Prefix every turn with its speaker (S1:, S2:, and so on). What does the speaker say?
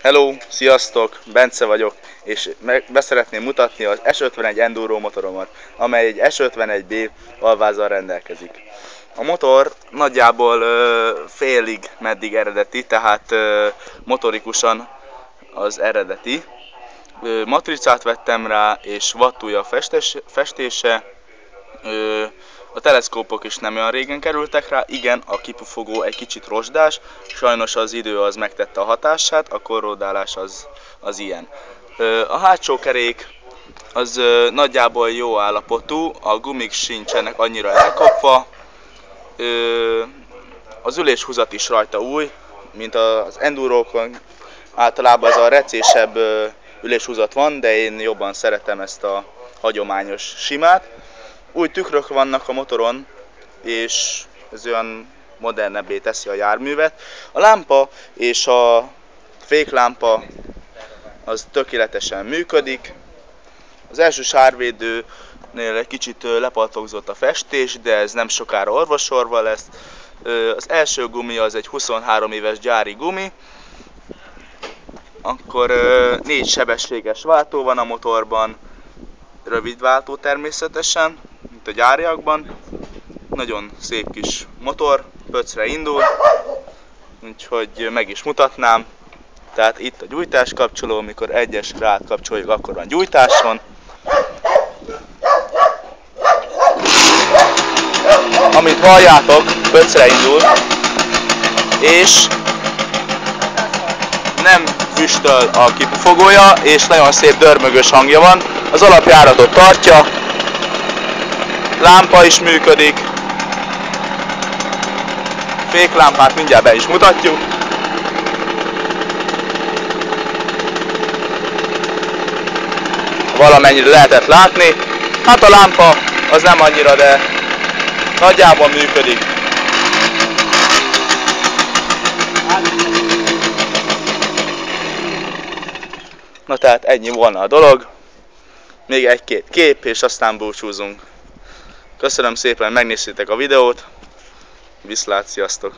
S1: Hello, sziasztok, Bence vagyok, és beszeretném mutatni az S51 Enduro motoromat, amely egy S51B alvázzal rendelkezik. A motor nagyjából félig meddig eredeti, tehát motorikusan az eredeti. Matricát vettem rá, és wattúja a festése. A teleszkópok is nem olyan régen kerültek rá, igen, a kipufogó egy kicsit rozsdás, sajnos az idő az megtette a hatását, a korrodálás az ilyen. A hátsó kerék az nagyjából jó állapotú, a gumik sincsenek annyira elkopva, az üléshúzat is rajta új, mint az endurókon, általában ez a recésebb üléshúzat van, de én jobban szeretem ezt a hagyományos simát. Új tükrök vannak a motoron, és ez olyan modernebbé teszi a járművet. A lámpa és a féklámpa az tökéletesen működik. Az első sárvédőnél egy kicsit lepatogzott a festés, de ez nem sokára orvosolva lesz. Az első gumi az egy 23 éves gyári gumi. Akkor 4 sebességes váltó van a motorban, rövid váltó természetesen, mint a gyáriakban. Nagyon szép kis motor, pöcre indul, úgyhogy meg is mutatnám. Tehát itt a gyújtás kapcsoló, amikor egyesre átkapcsoljuk, akkor van gyújtáson. Amit halljátok, pöcre indul, és nem füstöl a kipufogója, és nagyon szép dörmögős hangja van. Az alapjáratot tartja, lámpa is működik, féklámpát mindjárt be is mutatjuk. Valamennyire lehetett látni. Hát a lámpa az nem annyira, de nagyjából működik. Na tehát ennyi volna a dolog. Még egy-két kép, és aztán búcsúzunk. Köszönöm szépen, hogy megnéztétek a videót. Viszlát, sziasztok!